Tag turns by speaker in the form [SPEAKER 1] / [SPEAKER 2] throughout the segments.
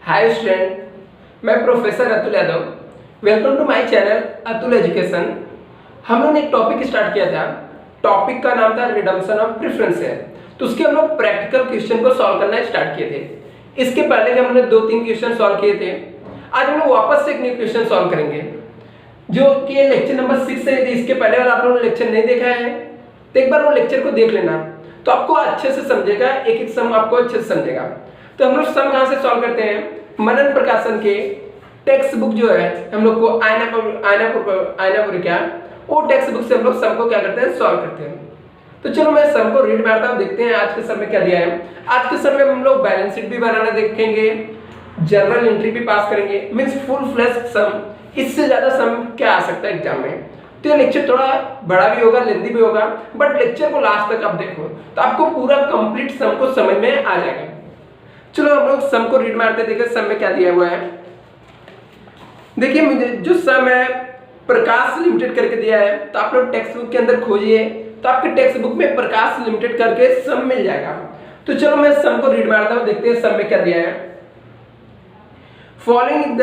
[SPEAKER 1] हाय student, मैं professor Atul Yadav. Welcome to my channel Atul education. हम लोगों ने एक टॉपिक स्टार्ट किया था। टॉपिक का नाम था रिडम्पशन ऑफ प्रेफरेंस शेयर। तो उसके हम लोग प्रैक्टिकल क्वेश्चन को सॉल्व करना स्टार्ट किए थे। इसके पहले भी हमने 2-3 क्वेश्चन सॉल्व किए थे। आज हम लोग वापस से एक न्यू क्वेश्चन सॉल्व करेंगे जो कि लेक्चर नंबर 6 है। इसके पहले वाला आप लोगों ने लेक्चर नहीं देखा है तो एक बार वो लेक्चर को देख लेना, तो आपको अच्छे से समझेगा, एक एक सम आपको अच्छे से समझेगा। तो हम लोग सम कहाँ से सॉल्व करते हैं? मनन प्रकाशन के टेक्स्ट बुक जो है हम लोग को आयनापुर क्या वो टेक्स्ट बुक से हम लोग सम को क्या करते हैं, सॉल्व करते हैं। तो चलो मैं सम को रीड मारता हूँ, देखते हैं आज के सम में क्या दिया है। आज के सम में हम लोग बैलेंस शीट भी बनाना देखेंगे, जर्नल एंट्री भी पास करेंगे, मींस फुल फ्लैश सम। इससे ज्यादा सम क्या आ सकता है एग्जाम में। तो ये लेक्चर थोड़ा बड़ा भी होगा, लेंथी भी होगा, बट लेक्चर को लास्ट तक आप देखो तो आपको पूरा कंप्लीट सम को समझ में आ जाएगा। चलो हम लोग सम को रीड मारते देखिए सम में क्या दिया हुआ है। देखिए मुझे जो सम है प्रकाश लिमिटेड करके दिया है, तो आप लोग टेक्स्ट बुक के अंदर खोजिए तो आपके टेक्स्ट बुक में प्रकाश लिमिटेड करके सम मिल जाएगा। तो चलो मैं सम को रीड मारता हूं, देखते हैं सम में क्या दिया है। Following the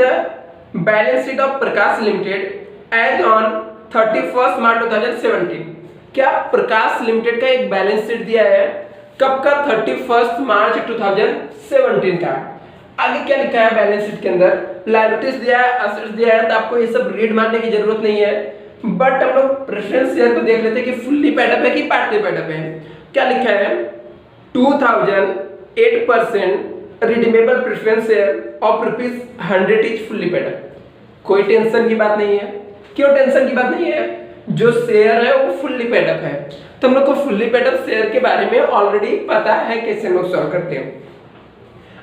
[SPEAKER 1] balance sheet of Prakash limited as on 31 March 2017। क्या प्रकाश लिमिटेड का एक बैलेंस शीट दिया है, कब का? 31 मार्च 2017 का। आगे क्या लिखा है बैलेंस शीट के अंदर? लायबिलिटीज दिया है, असेट्स दिया है, तो आपको ये सब रीड मारने की जरूरत नहीं है। बट हम लोग प्रेफरेंस शेयर को देख लेते हैं कि फुल्ली पेड अप है कि पार्टली पेड अप है। क्या लिखा है? 2008% redeemable preference share of ₹100 is fully paid up. कोई टेंशन की बात नहीं है। क्यों टेंशन की बात नहीं है? जो शेयर है वो फुल्ली पेड अप है। तो हम लोग को फुल्ली पेड अप शेयर के बारे में ऑलरेडी पता है कैसे हम लोग सॉल्व करते हैं।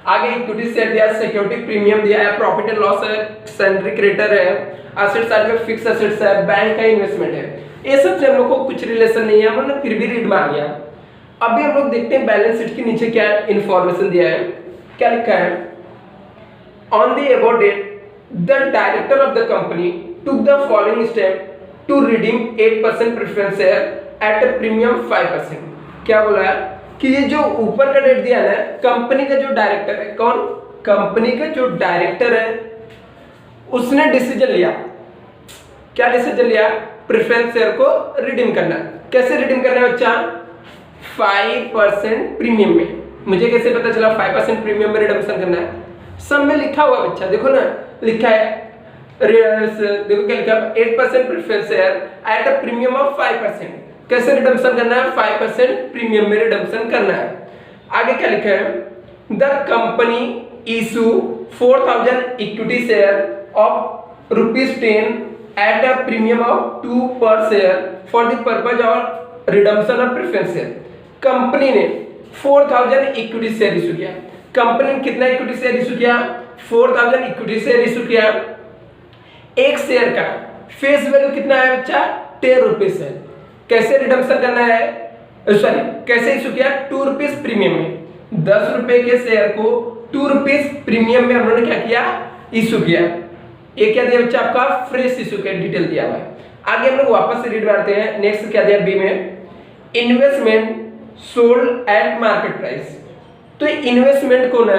[SPEAKER 1] आगे इक्विटी शेयर दिया, सिक्योरिटी प्रीमियम दिया है, प्रॉफिट एंड लॉस है, सैलरी क्रेडिटर है, एसेट साइड में फिक्स एसेट्स है, बैंक का इन्वेस्टमेंट है। ये सब से हम लोग को कुछ रिलेशन नहीं है, हम लोग ने फिर भी रीड मार लिया। अभी हम लोग देखते हैं बैलेंस शीट के नीचे क्या इंफॉर्मेशन दिया है। क्या लिखा है? On the above date the director of the company took the following step to redeem 8% preference share at a premium 5%। क्या बोला है कि ये जो ऊपर का डेट दिया है, कंपनी का जो डायरेक्टर है, कौन? कंपनी का जो डायरेक्टर है उसने डिसीजन लिया। क्या डिसीजन लिया? प्रेफरेंस शेयर को रिडीम करना। कैसे रिडीम करना है बच्चा? 5% प्रीमियम में। मुझे कैसे पता चला 5% प्रीमियम में रिडम्पशन करना है? सब में लिखा हुआ बच्चा, देखो ना लिखा है। देखो क्या लिखा है? 8% preference share at a premium of 5%। कैसे रिडम्पशन करना है? 5% प्रीमियम में रिडम्पशन करना है। आगे क्या लिखा है? The company issue 4000 equity share of ₹10 at a premium of 2 पर share for the purpose of redemption of preference share. Company ने 4000 इक्विटी शेयर इशू किया। कंपनी ने कितना इक्विटी शेयर इशू किया? 4000 इक्विटी शेयर इशू किया। एक शेयर का face value कितना है बच्चा? ₹10 है। कैसे रिडम्पशन करना है? सॉरी, कैसे इशू किया? ₹2 प्रीमियम में। ₹10 के शेयर को ₹2 प्रीमियम में हम लोगों ने क्या किया? इशू किया। ये क्या दिया बच्चा? आपका फ्रेश इशू का डिटेल दिया हुआ है। आगे हम लोग वापस से रीड मारते हैं। नेक्स्ट क्या दिया बी में? Investment sold at market price. तो इन्वेस्टमेंट को ना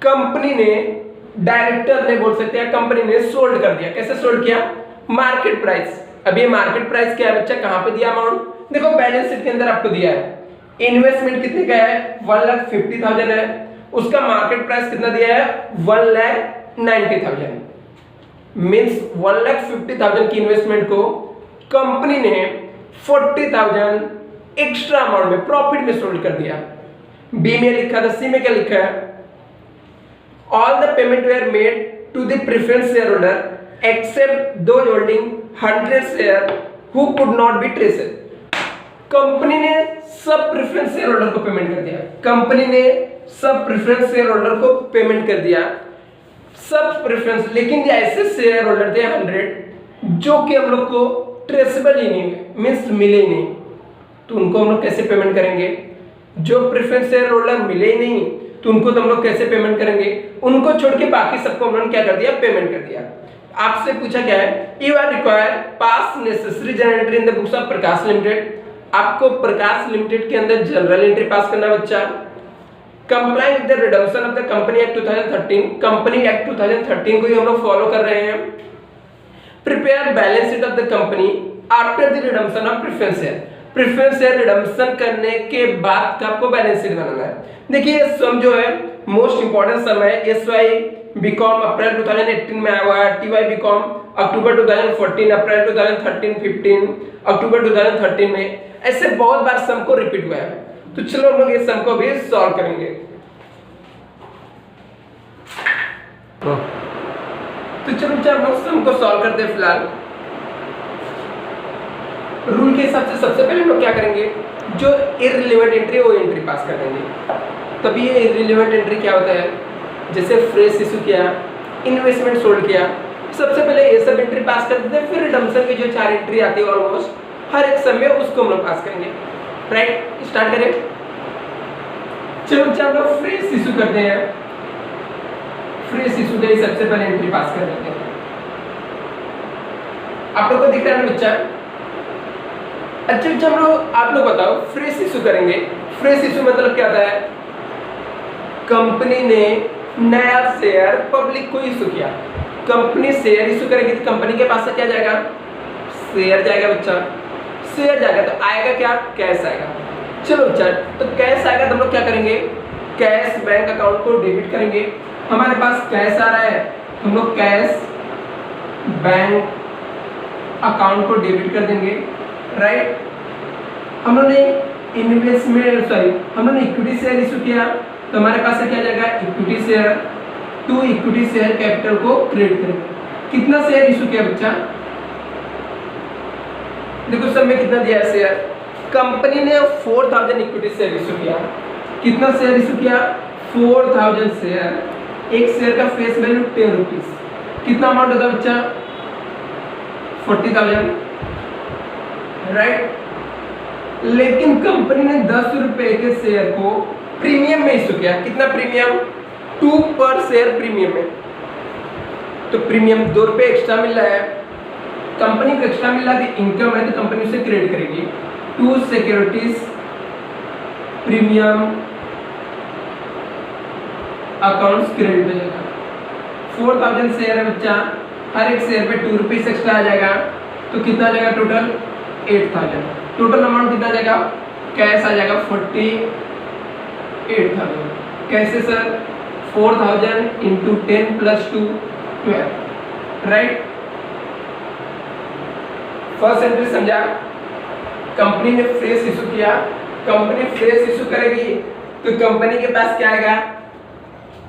[SPEAKER 1] कंपनी ने, डायरेक्टर ने बोल सकते हैं, कंपनी ने सोल्ड कर दिया। कैसे सोल्ड किया? Market price. अब ये मार्केट प्राइस क्या है बच्चा? कहां पे दिया अमाउंट? देखो बैलेंस शीट के अंदर आपको दिया है। इन्वेस्टमेंट कितने का है? 1,50,000 है। उसका मार्केट प्राइस कितना दिया है? 1,90,000। मींस 1,50,000 की इन्वेस्टमेंट को कंपनी ने 40,000 एक्स्ट्रा अमाउंट में प्रॉफिट में सोल्ड कर दिया। बी में लिखा था। सी में क्या लिखा है? All the payment were made to the preference shareholder except those holding 100 share who could not be traced। Company ने सब प्रेफरेंस शेयर होल्डर को पेमेंट कर दिया। कंपनी ने सब प्रेफरेंस शेयर होल्डर को पेमेंट कर दिया, सब प्रेफरेंस। लेकिन ऐसे शेयर होल्डर थे 100 जो कि हम लोग को ट्रेसेबल ही नहीं, मींस मिले ही नहीं। तो उनको हम लोग कैसे पेमेंट करेंगे? जो प्रेफरेंस शेयर होल्डर मिले ही नहीं तो उनको तो हम लोग कैसे पेमेंट करेंगे? उनको छोड़ के बाकी सबको हम लोगों ने क्या कर दिया? पेमेंट कर दिया। आपसे पूछा क्या है? You are require pass necessary journal entry in the books of Prakash limited. आपको प्रकाश लिमिटेड के अंदर जनरल एंट्री पास करना बच्चा। Complying with the redemption of the company act 2013, company act 2013 को ही हम लोग फॉलो कर रहे हैं। Prepare balance sheet of the company after the redemption of preference share, preference share redemption करने के बाद का आपको बैलेंस शीट बनाना है। देखिए ये सम जो है मोस्ट इंपॉर्टेंट सम है। एसवाई बीकॉम अप्रैल 2018 में आया हुआ है, टीवाई बीकॉम अक्टूबर 2014, अप्रैल 2013 15, अक्टूबर 2013 में, ऐसे बहुत बार सम को रिपीट हुआ है। तो चलो हम लोग इस सम को भी सॉल्व करेंगे। तो चलो हम लोग सम को सॉल्व करते हैं। फिलहाल रूल के हिसाब से सबसे पहले हम लोग क्या करेंगे, जो इररिलेवेंट एंट्री वो एंट्री पास कर देंगे। तभी ये इररिलेवेंट एंट्री क्या होता है, जैसे फ्रेश इशू किया, इन्वेस्टमेंट सोल्ड किया, सबसे पहले ये सब एंट्री पास कर देते हैं, फिर रिडम्पशन की जो 4 एंट्री आती है ऑलमोस्ट हर एक सम में उसको हम लोग पास करेंगे। राइट, स्टार्ट करें। चलो हम लोग फ्रेश इशू करते हैं। फ्रेश इशू के सबसे पहले एंट्री पास कर देते हैं। आप लोग को दिख रहा है ना बच्चा? अच्छा हम लोग, आप लोग बताओ फ्रेश इशू करेंगे। फ्रेश इशू मतलब क्या होता है, कंपनी ने नया शेयर पब्लिक को इशू किया। कंपनी शेयर इशू करेगी तो कंपनी के पास से क्या जाएगा, शेयर जाएगा बच्चा, शेयर जाएगा तो आएगा क्या, कैश आएगा। चलो बच्चा, तो कैश आएगा तो हम लोग क्या करेंगे, कैश बैंक अकाउंट को डेबिट करेंगे। हमारे पास कैश आ रहा है, हम लोग कैश बैंक अकाउंट को डेबिट कर देंगे। राइट, हम लोगों ने हम लोगों ने इक्विटी शेयर इशू किया तो हमारे पास से क्या जाएगा, equity share to equity share capital को क्रेडिट करेंगे। कितना शेयर इशू किया बच्चा, देखो सब में कितना दिया है शेयर, कंपनी ने 4000 इक्विटी शेयर इशू किया। कितना शेयर इशू किया, 4000 शेयर। एक शेयर का फेस वैल्यू 10 रुपीज। कितना अमाउंट होता है बच्चा, 40,000। राइट, लेकिन कंपनी ने 10 रुपए के शेयर को प्रीमियम में इशू किया। कितना प्रीमियम, 2 पर शेयर प्रीमियम में। तो प्रीमियम 2 रुपए एक्स्ट्रा मिल रहा है, कंपनी को एक्स्ट्रा मिल रहा है, इनकम है तो कंपनी उसे क्रेडिट करेगी। 2 सिक्योरिटीज प्रीमियम अकाउंट्स क्रेडिट हो जाएगा। 4000 शेयर है बच्चा, हर एक शेयर पे 2 रुपीज एक्स्ट्रा आ जाएगा तो कितना आ जाएगा, टोटल 8000। टोटल अमाउंट कितना आ जाएगा, कैश आ जाएगा 48,000। कैसे sir, 4000 into 10 plus 2 12। Right, first entry समझा। कंपनी ने फ्रेश इशू किया, कंपनी फ्रेश इशू करेगी तो कंपनी के पास क्या आएगा,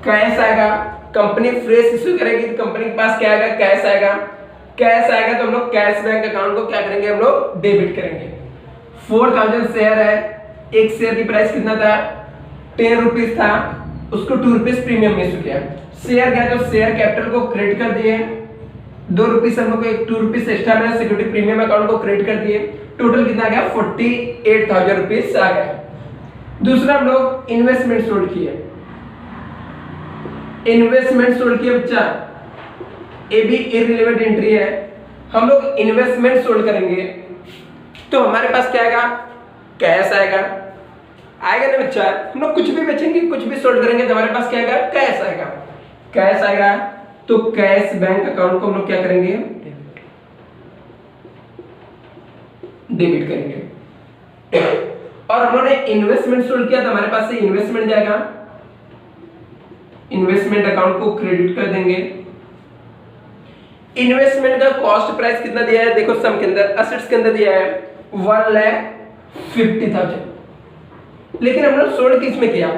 [SPEAKER 1] कैश आएगा। कंपनी फ्रेश इशू करेगी तो कंपनी के पास क्या आएगा, कैश आएगा। कैश आएगा तो हम लोग कैश बैंक अकाउंट को क्या करेंगे, हम लोग डेबिट करेंगे। 4000 शेयर है, एक शेयर की प्राइस कितना था, 10 रुपीज था, उसको 2 रुपीज प्रीमियम में इशू किया। शेयर गया तो शेयर कैपिटल को क्रेडिट कर दिए, 2 रुपीज हम लोग को 2 रुपीज एक्स्ट्रा मिला, सिक्योरिटी प्रीमियम अकाउंट को क्रेडिट कर दिए। टोटल कितना आ गया, 48,000 रुपीज आ गया। दूसरा हम लोग इन्वेस्टमेंट सोल्ड किए। इन्वेस्टमेंट सोल्ड किए बच्चा, ये भी इररिलेवेंट एंट्री है। हम लोग इन्वेस्टमेंट सोल्ड करेंगे तो हमारे पास क्या आएगा, कैश आएगा। आएगा ना बच्चा, हम लोग कुछ भी बेचेंगे, कुछ भी सोल्ड करेंगे तो हमारे पास क्या आएगा, कैश आएगा। कैश आएगा तो कैश बैंक अकाउंट को हम लोग क्या करेंगे, डेबिट करेंगे। और हम लोगों ने इन्वेस्टमेंट सोल्ड किया तो हमारे पास से इन्वेस्टमेंट जाएगा, इन्वेस्टमेंट अकाउंट को क्रेडिट कर देंगे। इन्वेस्टमेंट का कॉस्ट प्राइस कितना दिया है, देखो सम के अंदर, असेट्स के अंदर दिया है 1,50,000। लेकिन हम लोग सोल्ड किस में किया,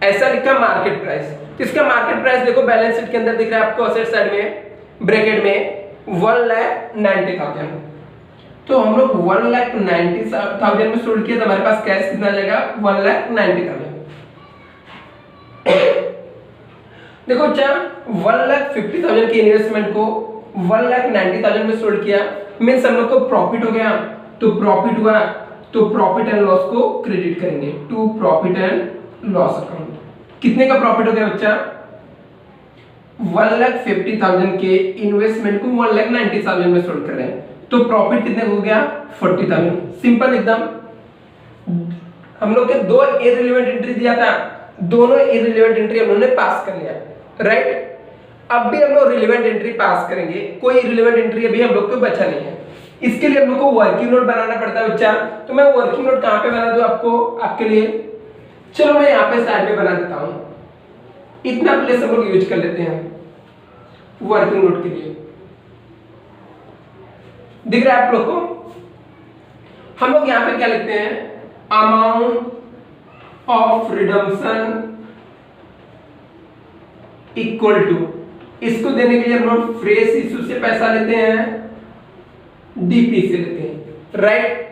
[SPEAKER 1] ऐसा लिखा मार्केट प्राइस। तो इसका मार्केट प्राइस देखो बैलेंस शीट के अंदर दिख रहा है आपको, असेट साइड में ब्रैकेट में 1,90,000। तो हम लोग 1,90,000 में सोल्ड किया तो हमारे पास कैश कितना आ जाएगा, 1,90,000। देखो बच्चा, 1,50,000 की इन्वेस्टमेंट को 1,90,000 में सोल्ड किया, मींस हम लोग को प्रॉफिट हो गया। तो प्रॉफिट हुआ तो प्रॉफिट एंड लॉस को क्रेडिट करेंगे to profit and loss account. कितने का प्रॉफिट हो गया बच्चा, 1,50,000 के इन्वेस्टमेंट को 1,90,000 में सोल्ड कर रहे हैं तो प्रॉफिट कितने हो गया, 40,000। सिंपल एकदम। हम लोग के 2 इररिलेवेंट एंट्री दिया था, दोनों इररिलेवेंट एंट्री हम लोगों ने पास कर लिया, राइट। अब भी हम लोग रिलेवेंट एंट्री पास करेंगे, कोई रिलेवेंट एंट्री अभी हम लोग को बचा नहीं है। इसके लिए हम लोग को वर्किंग नोट बनाना पड़ता है बच्चा। तो मैं वर्किंग नोट कहाँ पे बना दूं आपको, आपके लिए, चलो मैं यहाँ पे साइड में बना देता हूँ। इतना प्लेस हम लोग यूज कर लेते हैं वर्किंग नोट के लिए। दिख रहा है आप लोग को? हम लोग यहाँ पे क्या लिखते हैं, amount of redemption equal to, इसको देने के लिए हम लोग फ्रेश इशू से पैसा लेते हैं, डीपी से लेते हैं, राइट।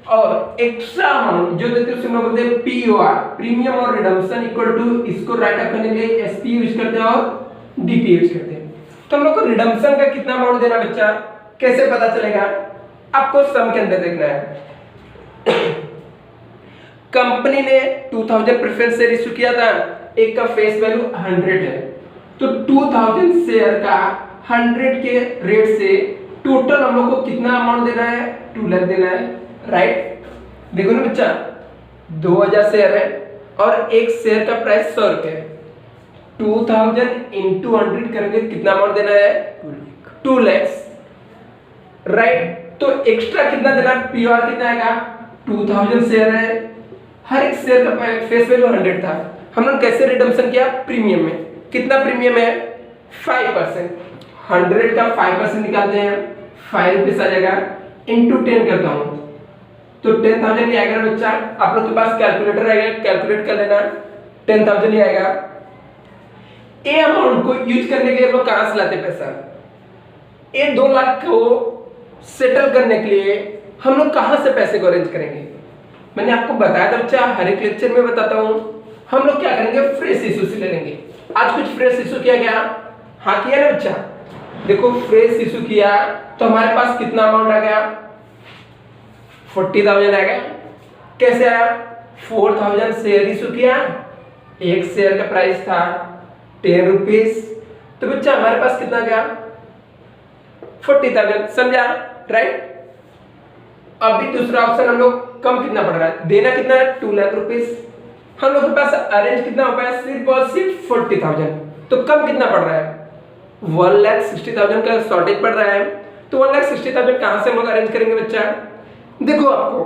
[SPEAKER 1] और एक्स्ट्रा अमाउंट जो देते हैं उसे हम लोग बोलते हैं पीओआर, प्रीमियम और रिडम्पशन इक्वल टू, इसको राइट अप करने के लिए एसपी यूज करते हैं और डीपी यूज करते हैं। तो हम लोग को रिडम्पशन का कितना अमाउंट देना बच्चा, कैसे पता चलेगा, आपको सम के अंदर देखना है। कंपनी ने 2000 प्रेफरेंस शेयर इशू किया था, एक का फेस वैल्यू 100 है, तो 2000 शेयर का 100 के रेट से टोटल हम लोग को कितना अमाउंट देना है, 2 लाख देना है, राइट। देखो ना बच्चा, 2000 शेयर है और एक शेयर का प्राइस 100 रुपए है, 2000 into 100 करेंगे कितना अमाउंट देना है, 2 लाख, राइट। तो एक्स्ट्रा कितना देना है, पीआर कितना आएगा, 2000 शेयर है, हर एक शेयर का फेस वैल्यू 100 था। हम लोग कैसे रिडम्पशन किया, प्रीमियम में। कितना प्रीमियम है, 5%। 100 का 5% निकालते हैं, 5 रुपीस आ जाएगा, इंटू 10 करता हूं तो 10,000 ही आएगा बच्चा। आप लोग के पास कैलकुलेटर आएगा, कैलकुलेट कर लेना, 10,000 ही आएगा। ए अमाउंट को यूज करने के लिए हम लोग कहां से लाते पैसा, ये 2 लाख को सेटल करने के लिए हम लोग कहां से पैसे को अरेंज करेंगे। मैंने आपको बताया था बच्चा, हर एक लेक्चर में बताता हूं, हम लोग क्या करेंगे, फ्रेश इशू से ले लेंगे। आज कुछ फ्रेश इशू किया गया, हाँ किया ना बच्चा। देखो फ्रेश इशू किया तो हमारे पास कितना अमाउंट आ गया, 40,000 आ गया। कैसे आया, 4,000 शेयर इशू किया, एक शेयर का प्राइस था 10 रुपीस, तो बच्चा हमारे पास कितना गया, 40,000, समझा, राइट। अभी दूसरा ऑप्शन हम लोग कम कितना पड़ रहा है, देना कितना है, 2 लाख रुपीस। हम लोग के पास अरेंज कितना हो पाया, सिर्फ और सिर्फ 40,000, तो कम कितना पड़ रहा है, 1,60,000 का शॉर्टेज पड़ रहा है। तो 1,60,000 कहां से हम लोग अरेंज करेंगे बच्चा। देखो आपको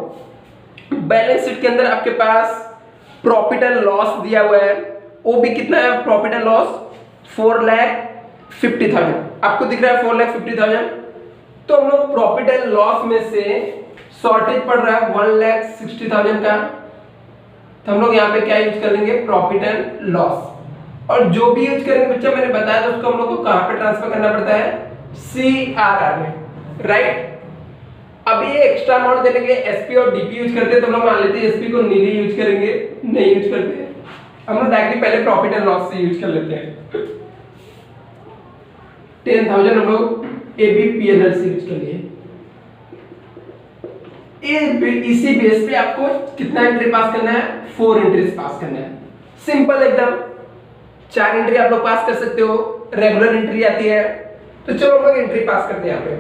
[SPEAKER 1] बैलेंस शीट के अंदर आपके पास प्रॉफिट एंड लॉस दिया हुआ है, वो भी कितना है, प्रॉफिट एंड लॉस 4,50,000, आपको दिख रहा है 4,50,000। तो हम लोग प्रॉफिट एंड लॉस में से शॉर्टेज पड़ रहा है 1,60,000 का, तो हम लोग यहाँ पे क्या यूज कर लेंगे, प्रॉफिट एंड लॉस। और जो भी यूज करेंगे बच्चा, मैंने बताया था उसको हम लोग को कहां पे ट्रांसफर करना पड़ता है, CRR में, राइट। अब ये एक्स्ट्रा अमाउंट देने के लिए एसपी और डीपी यूज करते हैं, तो हम लोग मान लेते हैं एसपी को नीली यूज करेंगे, नहीं यूज करते, हम लोग डायरेक्टली पहले प्रॉफिट एंड लॉस से यूज कर लेते हैं। 10,000 हम लोग एबीपीएनएल से यूज कर लिए। इसी बेस पे आपको कितना एंट्री पास करना है, 4 एंट्रीज पास करना है, सिंपल एकदम। 4 एंट्री आप लोग पास कर सकते हो, रेगुलर एंट्री आती है। तो चलो हम लोग एंट्री पास करते हैं। यहाँ पे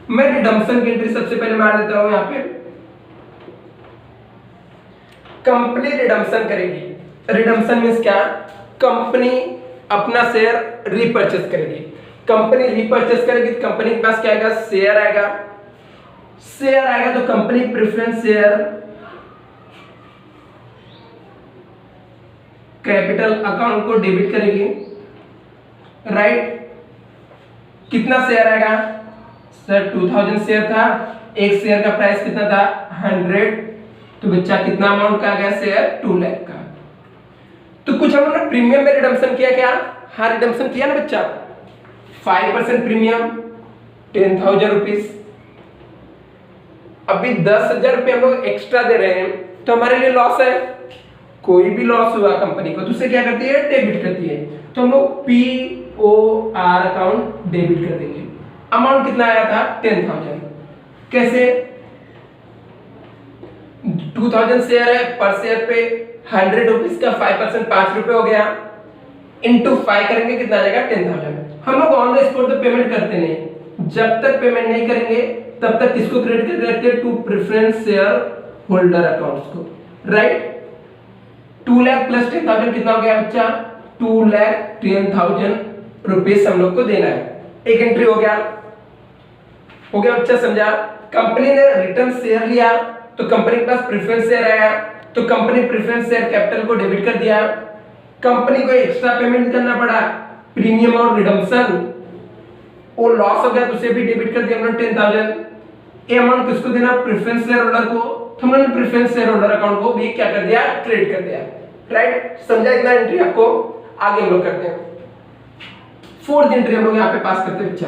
[SPEAKER 1] मैं रिडम्पशन की एंट्री सबसे पहले मार देता हूं। यहाँ पे कंपनी रिडम्पशन करेगी। रिडम्पशन मींस क्या, कंपनी अपना शेयर रीपर्चेस करेगी। कंपनी रीपर्चेस करेगी तो कंपनी के पास क्या आएगा, शेयर आएगा। शेयर आएगा तो company preference share capital account को डेबिट करेगी, राइट। कितना शेयर आएगा सर, 2000 शेयर था, एक शेयर का प्राइस कितना था, 100, तो बच्चा कितना अमाउंट का आ गया शेयर, 2 लाख का। तो कुछ हम लोगों ने प्रीमियम में रिडम्पशन किया क्या, हाँ रिडम्पशन किया ना बच्चा, 5% प्रीमियम 10,000 रुपीज। अभी 10,000 रुपये हम लोग एक्स्ट्रा दे रहे हैं, तो हमारे लिए लॉस है। कोई भी लॉस हुआ कंपनी को तो उसे क्या करती है, डेबिट करती है। तो हम लोग POR अकाउंट डेबिट कर देंगे। अमाउंट कितना आया था, 10,000। कैसे, 2000 शेयर है, पर शेयर पे 100 रुपीज का 5% 5 रुपए हो गया, इंटू 5 करेंगे कितना आ जाएगा, 10,000। हम लोग ऑन द स्पॉट तो पेमेंट करते नहीं, जब तक पेमेंट नहीं करेंगे तब तक किसको क्रेडिट करते रहते हैं, to preference share holder accounts को, राइट। 2 लाख प्लस 10,000 कितना हो गया बच्चा? 2,10,000 रुपीस हम लोग को देना है। एक एंट्री हो गया बच्चा, समझा? कंपनी ने रिटर्न शेयर लिया तो कंपनी के पास प्रेफरेंस शेयर आया, तो कंपनी प्रेफरेंस शेयर कैपिटल को डेबिट कर दिया। कंपनी को एक्स्ट्रा पेमेंट करना पड़ा, प्रीमियम और रिडम्पशन, वो लॉस हो गया तो उसे भी डेबिट कर दिया हमने 10,000। ये अमाउंट किसको देना? प्रेफरेंस शेयर होल्डर को। तो हमने प्रेफरेंस शेयर होल्डर अकाउंट को भी क्या कर दिया? क्रेडिट कर दिया। राइट, समझा इतना एंट्री आपको? आगे हम लोग करते हैं फोर्थ एंट्री, हम लोग यहाँ पे पास करते हैं बच्चा।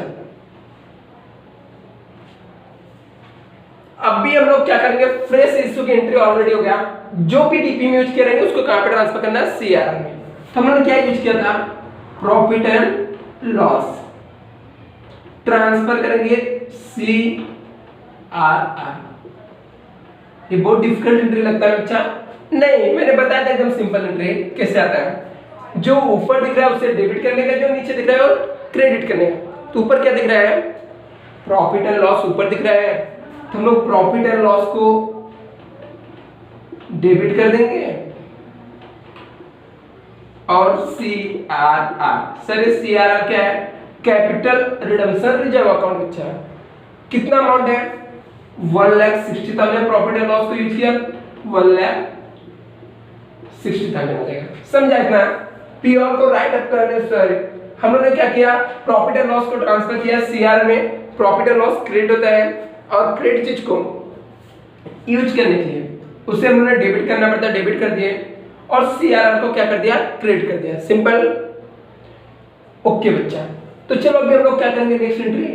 [SPEAKER 1] अब भी हम लोग क्या करेंगे? फ्रेश इश्यू की एंट्री ऑलरेडी हो गया, जो भी डीपी में यूज करेंगे उसको कहां पे ट्रांसफर करना है? सीआरआर में। तो हमने क्या यूज किया था? प्रॉफिट एंड लॉस ट्रांसफर करेंगे सीआरआर। ये बहुत डिफिकल्ट एंट्री लगता है बच्चा? नहीं, मैंने बताया था एकदम सिंपल एंट्री कैसे आता है। जो ऊपर दिख रहा है उसे डेबिट करने का, जो नीचे दिख रहा है वो क्रेडिट करने का। तो ऊपर क्या दिख रहा है? प्रॉफिट एंड लॉस ऊपर दिख रहा है, तो हम लोग प्रॉफिट एंड लॉस को डेबिट कर देंगे और सीआरआर। सर ये सीआरआर क्या है? कैपिटल रिडम्पशन रिजर्व अकाउंट बच्चा। कितना अमाउंट है? 1,60,000 प्रॉफिट एंड लॉस को यूज किया, 1,60,000 आ जाएगा। समझा इतना? पीओर को राइट अप करने सर हम लोगों ने क्या किया? प्रॉफिट एंड लॉस को ट्रांसफर किया सीआर में। प्रॉफिट एंड लॉस क्रेडिट होता है और क्रेडिट चीज को यूज करने के लिए उसे हमने डेबिट करना पड़ता है, डेबिट कर दिए, और सीआरआर को क्या कर दिया? क्रेडिट कर दिया। सिंपल। ओके बच्चा, तो चलो अभी हम लोग क्या करेंगे? नेक्स्ट एंट्री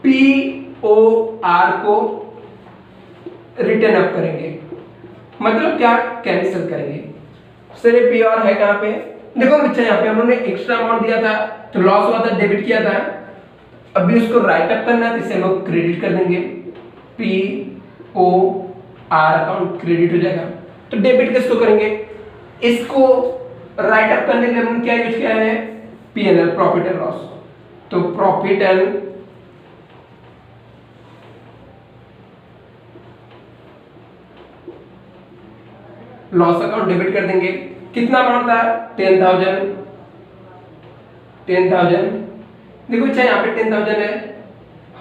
[SPEAKER 1] पीओआर को रिटर्न अप करेंगे, मतलब क्या? कैंसिल करेंगे। सर ये पीओआर है कहां पे? देखो बच्चा, यहाँ पे हम लोगों ने एक्स्ट्रा अमाउंट दिया था तो लॉस हुआ था, डेबिट किया था। अभी उसको राइट अप करना है, इसे हम लोग क्रेडिट कर देंगे। पीओआर अकाउंट क्रेडिट हो जाएगा। तो डेबिट किसको करेंगे? इसको राइट अप करने के लिए हमने क्या यूज किया है? PNL, profit and loss. तो profit and loss account debit कर देंगे। कितना अमाउंट था? 10,000। देखो अच्छा यहाँ पे 10,000 है,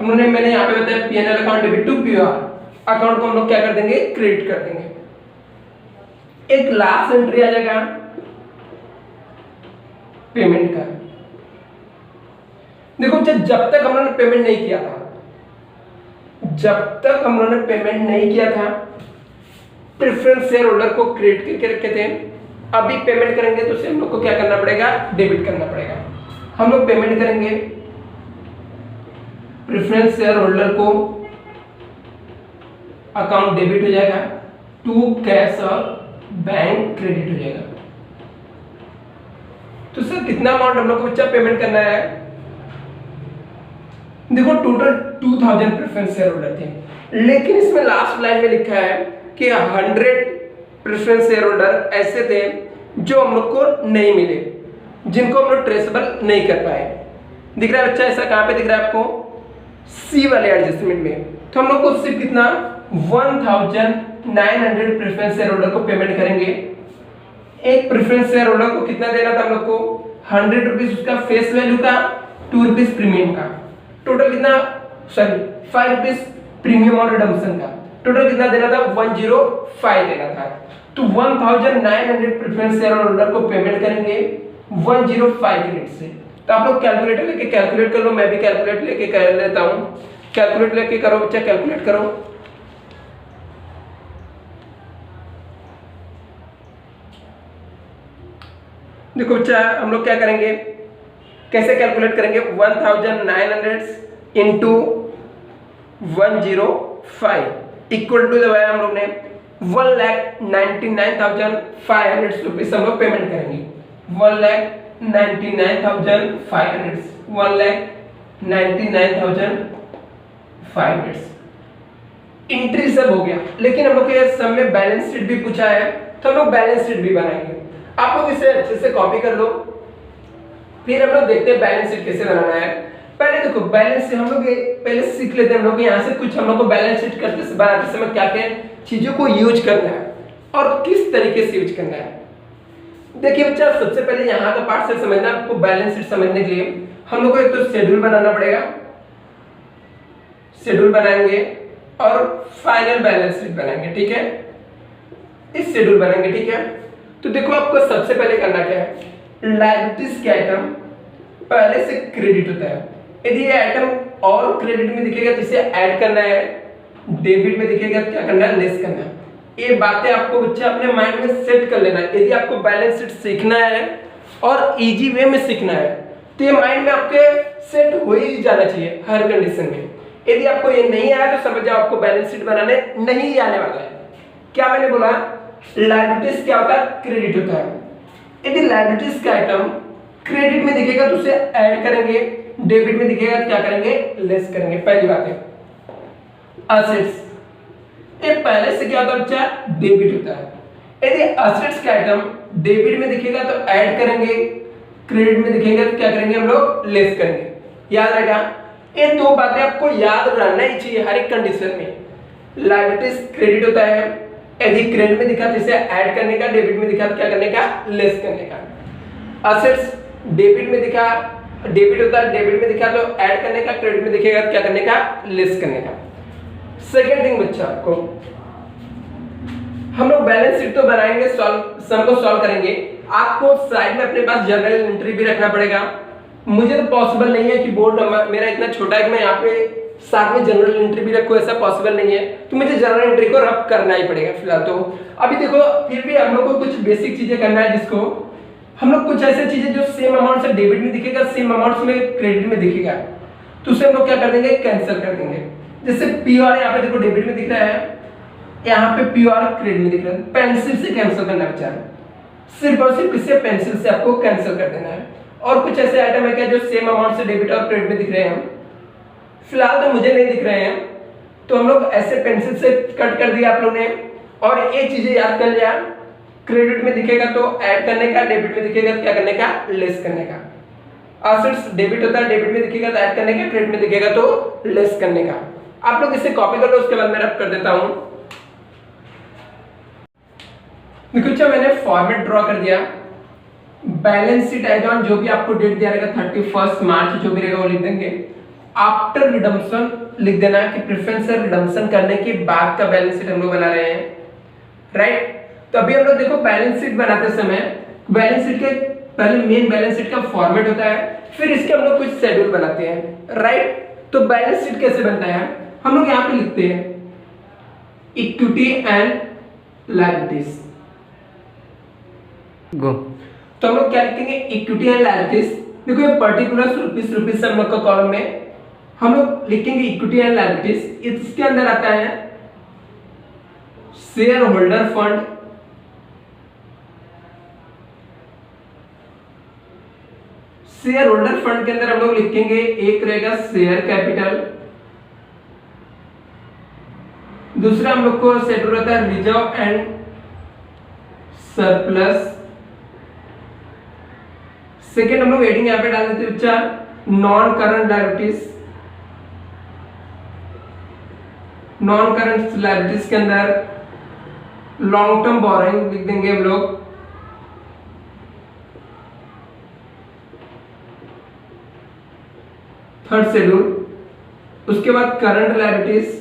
[SPEAKER 1] मैंने यहाँ पे बताया PNL account debit to POR account को हम लोग क्या कर देंगे? क्रेडिट कर देंगे। एक लास्ट एंट्री आ जाएगा पेमेंट का। देखो अच्छा, जब तक हम लोगों ने पेमेंट नहीं किया था, प्रेफरेंस शेयर होल्डर को क्रेडिट करके रखे थे। अभी पेमेंट करेंगे तो उसे हम लोग को क्या करना पड़ेगा? डेबिट करना पड़ेगा। हम लोग पेमेंट करेंगे, प्रेफरेंस शेयर होल्डर को अकाउंट डेबिट हो जाएगा, टू कैश और बैंक क्रेडिट हो जाएगा। तो सर कितना अमाउंट हम लोग को बच्चा पेमेंट करना है? देखो टोटल 2,000 प्रेफरेंस शेयर होल्डर थे, लेकिन इसमें लास्ट लाइन में लिखा है कि 100 प्रेफरेंस शेयर होल्डर ऐसे थे जो हम लोग को नहीं मिले, जिनको हम लोग ट्रेसेबल नहीं कर पाए। दिख रहा है बच्चा? ऐसा कहां पे दिख रहा है आपको? सी वाले एडजस्टमेंट में। तो हम लोग को सिर्फ कितना? 1,900 प्रेफरेंस शेयर होल्डर को पेमेंट करेंगे। एक प्रेफरेंस शेयर होल्डर को कितना देना था हम लोग को? 100 रुपीज उसका फेस वैल्यू का, 2 रुपीज प्रीमियम का। टोटल कितना? सॉरी 5 रुपीज प्रीमियम और रिडम्पशन का। टोटल कितना देना था? 105 देना था। तो 1,900 प्रेफरेंस शेयर होल्डर को पेमेंट करेंगे 105 यूनिट से। तो आप लोग कैलकुलेटर लेके कैलकुलेट कर लो, मैं भी कैलकुलेट लेके कर लेता हूं। कैलकुलेट लेके करो बच्चा, कैलकुलेट करो। देखो बच्चा, हम लोग क्या करेंगे? कैसे कैलकुलेट करेंगे? 1,900 इंटू 105 इक्वल टू दबाया हम लोग ने 1,99,500 रुपीज हम लोग पेमेंट करेंगे। 1,99,500 1,99,500 एंट्री सब हो गया। लेकिन हम लोग के सब में बैलेंस शीट भी पूछा है, तो हम लोग बैलेंस शीट भी बनाएंगे। आप लोग इसे अच्छे से कॉपी कर लो, फिर हम लोग देखते हैं बैलेंस शीट कैसे बनाना है। पहले देखो बैलेंस शीट हम लोग पहले सीख लेते हैं। हम लोग यहाँ से कुछ हम लोग को बैलेंस शीट करते बनाते समय क्या क्या चीजों को यूज करना है। और किस तरीके से यूज करना है। देखिए बच्चा, सबसे पहले यहाँ का पार्ट से समझना, आपको बैलेंस शीट समझने के लिए हम लोग को एक तो शेड्यूल बनाना पड़ेगा, शेड्यूल बनाएंगे और फाइनल बैलेंस शीट बनाएंगे, ठीक है। इस शेड्यूल बनाएंगे, ठीक है। तो देखो आपको सबसे पहले करना क्या है, लायबिलिटीज के आइटम पहले से क्रेडिट होता है, यदि ये आइटम और क्रेडिट में दिखेगा तो इसे ऐड करना है, डेबिट में दिखेगा तो क्या करना है, लेस करना है। ये बातें आपको बच्चे अपने माइंड में सेट कर लेना है। यदि आपको बैलेंस शीट सीखना है और इजी वे में सीखना है तो ये माइंड में आपके सेट हो ही जाना चाहिए हर कंडीशन में। यदि आपको ये नहीं आया तो समझ जाओ आपको बैलेंस शीट बनाने नहीं आने वाला है। क्या मैंने बोला, लायबिलिटीज क्या होता है, क्रेडिट होता है। यदि लायबिलिटीज का आइटम क्रेडिट में दिखेगा तो उसे ऐड करेंगे, डेबिट में दिखेगा तो क्या करेंगे, लेस करेंगे। पहली बात है असेट्स, ये पहले से क्या होता है बच्चा, डेबिट होता है। यदि असेट्स का आइटम डेबिट में दिखेगा तो ऐड करेंगे, क्रेडिट में दिखेगा तो क्या करेंगे हम लोग, लेस करेंगे। याद रहेगा, ये दो बातें आपको याद रहना ही चाहिए हर एक कंडीशन में। लायबिलिटीज क्रेडिट होता है, यदि क्रेडिट में दिखा तो इसे ऐड करने का, डेबिट में दिखा तो क्या करने का, लेस करने का। असेट्स डेबिट में दिखा, डेबिट होता है, डेबिट में दिखा तो ऐड करने का, क्रेडिट में दिखेगा तो क्या करने का, लेस करने का। सेकेंड थिंग बच्चा, आपको हम लोग बैलेंस शीट तो बनाएंगे, सम को सॉल्व करेंगे, आपको साइड में अपने पास जर्नल एंट्री भी रखना पड़ेगा। मुझे तो पॉसिबल नहीं है कि बोर्ड नंबर मेरा इतना छोटा है कि मैं यहाँ पे साथ में जनरल एंट्री भी रखूं, ऐसा पॉसिबल नहीं है, तो मुझे जनरल एंट्री को रब करना ही पड़ेगा फिलहाल। तो अभी देखो, फिर भी हम लोग को कुछ बेसिक चीजें करना है, जिसको हम लोग कुछ ऐसी चीजें जो सेम अमाउंट से डेबिट में दिखेगा, सेम अमाउंट में क्रेडिट में दिखेगा, तो उसे हम लोग क्या कर देंगे, कैंसिल कर देंगे। जैसे पी और यहाँ पे देखो डेबिट में दिख रहा है, यहाँ पे पी और क्रेडिट में दिख रहा है, पेंसिल से कैंसिल करना है बच्चा, सिर्फ और सिर्फ इससे पेंसिल से आपको कैंसिल कर देना है। और कुछ ऐसे आइटम है क्या जो सेम अमाउंट से डेबिट और क्रेडिट में दिख रहे हैं, फिलहाल तो मुझे नहीं दिख रहे हैं, तो हम लोग ऐसे पेंसिल से कट कर दिया आप लोगों ने। और ये चीजें याद कर लिया, क्रेडिट में दिखेगा तो ऐड करने का, डेबिट में दिखेगा तो क्या करने का, लेस करने का। असेट्स डेबिट होता है, डेबिट में दिखेगा तो ऐड करने का, क्रेडिट में दिखेगा तो लेस करने का। आप लोग इसे कॉपी कर लो, उसके बाद मैं रब कर देता हूं। देखो अच्छा, मैंने फॉर्मेट ड्रॉ कर दिया। बैलेंस शीट एज ऑन, जो भी आपको डेट दिया रहेगा 31 मार्च जो भी रहेगा वो लिख देंगे। आफ्टर रिडम्पशन लिख देना है कि प्रेफरेंस से रिडम्पशन करने के बाद का बैलेंस शीट हम लोग बना रहे हैं, राइट। तो अभी हम लोग देखो बैलेंस शीट बनाते समय बैलेंस शीट के पहले मेन बैलेंस शीट का फॉर्मेट होता है, फिर इसके हम लोग कुछ शेड्यूल बनाते हैं, राइट। तो बैलेंस शीट कैसे बनता है, हम लोग यहाँ पे लिखते हैं इक्विटी एंड लायबिलिटीज। गो, तो हम लोग क्या लिखेंगे, इक्विटी एंड लायबिलिटीज। देखो ये पर्टिकुलर रुपीस से हम लोग का कॉलम में हम लोग लिखेंगे इक्विटी एंड लायबिलिटीज। इसके अंदर आता है share holder fund, share holder fund के अंदर हम लोग लिखेंगे, एक रहेगा शेयर कैपिटल, दूसरा हम लोग को शेड्यूल रहता है रिजर्व एंड सरप्लस। सेकेंड हम लोग हेडिंग यहाँ पे डाल देते हैं बच्चा, non current liabilities. Non current liabilities के अंदर लॉन्ग टर्म बोरोइंग लिख देंगे हम लोग। थर्ड शेड्यूल, उसके बाद करंट लायबिलिटीज,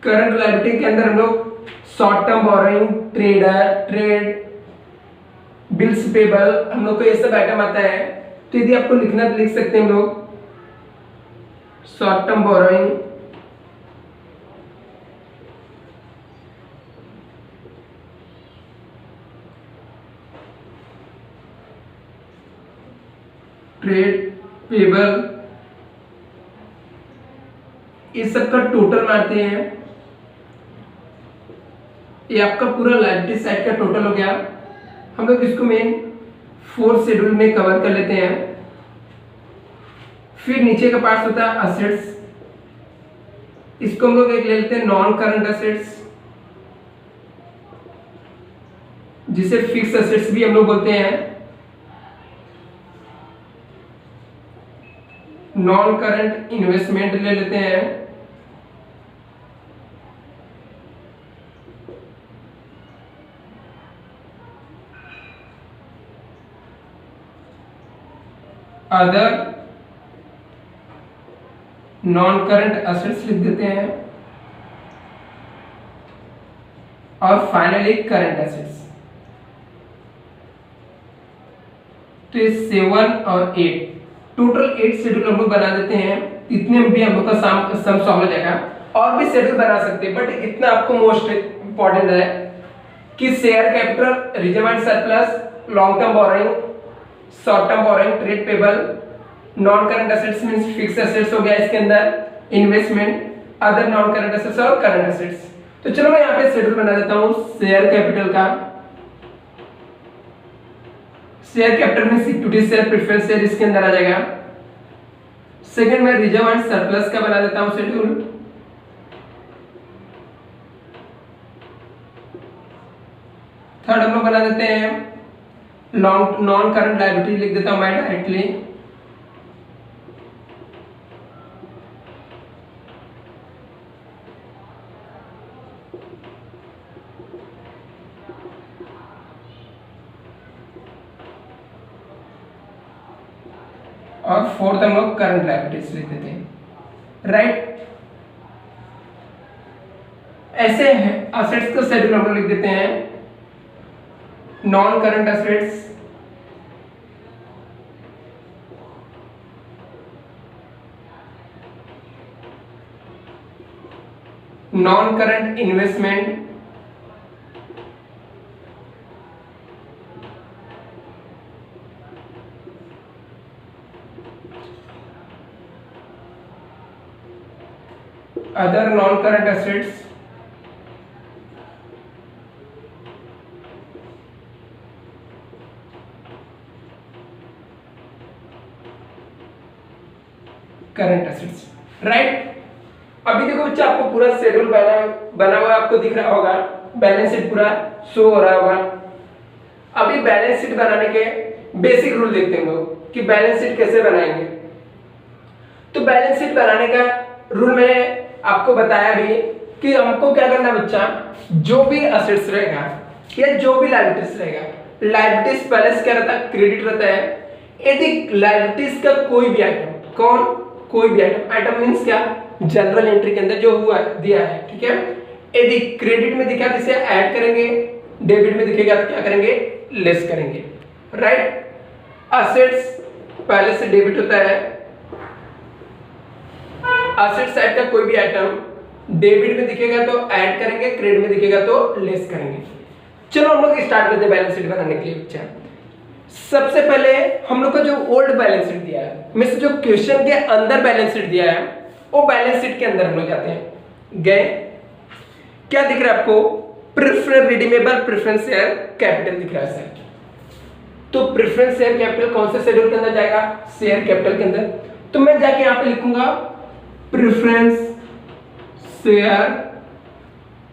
[SPEAKER 1] करंट लायबिलिटी के अंदर हम लोग short term borrowing, trade, bills payable, हम लोग को ये सब आइटम आता है। तो यदि आपको लिखना तो लिख सकते हैं हम लोग short term borrowing, trade payable, इस सब का टोटल मारते हैं। ये आपका पूरा लायबिलिटी साइड का टोटल हो गया। हम लोग इसको मेन 4 शेड्यूल में कवर कर लेते हैं। फिर नीचे का पार्ट होता है असेट्स, इसको हम लोग एक ले लेते हैं नॉन करंट असेट्स, जिसे फिक्स असेट्स भी हम लोग बोलते हैं। नॉन करंट इन्वेस्टमेंट ले लेते हैं, अदर नॉन करंट असेट्स लिख देते हैं और फाइनली करंट असेट्स। तो ये 7 और 8 टोटल 8 शेड्यूल हम लोग बना देते हैं। इतने में भी हम लोग का सम सॉल्व हो जाएगा। और भी शेड्यूल बना सकते हैं, बट इतना आपको मोस्ट इंपॉर्टेंट है कि share capital, reserve and surplus, long term borrowing, short term borrowing, trade payable, non current assets means fixed assets हो गया इसके अंदर, investment, other non current assets और करंट असेट्स। तो चलो मैं यहाँ पे शेड्यूल बना देता हूँ शेयर कैपिटल का। शेयर कैपिटल में इक्विटी शेयर, प्रेफरेंस शेयर इसके अंदर आ जाएगा। सेकंड में रिजर्व एंड सरप्लस का बना देता हूँ शेड्यूल। थर्ड हम लोग बना देते हैं लॉन्ग नॉन करंट लायबिलिटी, लिख देता हूं मैं डायरेक्टली। और फोर्थ हम लोग करंट लायबिलिटीज लिख देते हैं, राइट। ऐसे है असेट्स का शेड्यूल हम लोग लिख देते हैं। Non current assets, non current investment, other non current assets, current assets, right. अभी देखो बच्चा आपको पूरा शेड्यूल बना हुआ आपको दिख रहा होगा, बैलेंस शीट पूरा शो हो रहा होगा। अभी बैलेंस शीट बनाने के बेसिक रूल देखते हैं लोग कि बैलेंस शीट कैसे बनाएंगे। तो बैलेंस शीट बनाने का रूल मैंने आपको बताया भी कि हमको क्या करना है बच्चा, जो भी असेट्स रहेगा या जो भी लायबिलिटीज रहेगा, लायबिलिटीज बैलेंस क्या रहता है, क्रेडिट रहता है। यदि लायबिलिटीज का कोई भी आइटम, कोई भी आइटम मींस क्या, जनरल एंट्री के अंदर जो हुआ दिया है, ठीक है। यदि क्रेडिट में दिखा तो इसे ऐड करेंगे, डेबिट में दिखेगा तो क्या करेंगे, लेस करेंगे, राइट। असेट्स पहले से डेबिट होता है, असेट साइड का कोई भी आइटम डेबिट में दिखेगा तो ऐड करेंगे, क्रेडिट में दिखेगा तो लेस करेंगे। चलो हम लोग स्टार्ट करते हैं बैलेंस शीट बनाने के लिए बच्चा। सबसे पहले हम लोग का जो ओल्ड बैलेंस शीट दिया है, मींस जो क्वेश्चन के अंदर बैलेंस शीट दिया है, वो बैलेंस शीट के अंदर हम लोग जाते हैं। गए, क्या दिख रहा है आपको, preference redeemable preference share capital दिख रहा है सर। तो प्रेफरेंस शेयर कैपिटल कौन से शेड्यूल के अंदर जाएगा, शेयर कैपिटल के अंदर। तो मैं जाके यहां पे लिखूंगा प्रेफरेंस शेयर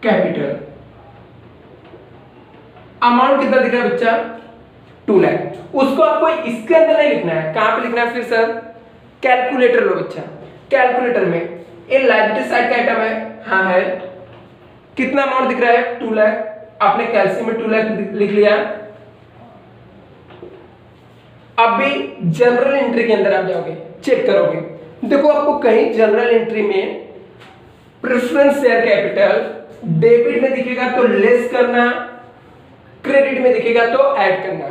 [SPEAKER 1] कैपिटल। अमाउंट कितना दिख रहा है बच्चा, 2 लाख। उसको आपको इसके अंदर नहीं लिखना है, कहां पे लिखना है फिर सर, कैलकुलेटर लो बच्चा। कैलकुलेटर में ये लायबिलिटी साइड का आइटम है, हाँ है। कितना अमाउंट दिख रहा है, 2 लाख। आपने कैलसी में 2 लाख लिख लिया। अब भी जनरल एंट्री के अंदर आप जाओगे, चेक करोगे, देखो आपको कहीं जनरल एंट्री में प्रेफरेंस शेयर कैपिटल डेबिट में दिखेगा तो लेस करना, क्रेडिट में दिखेगा तो ऐड करना।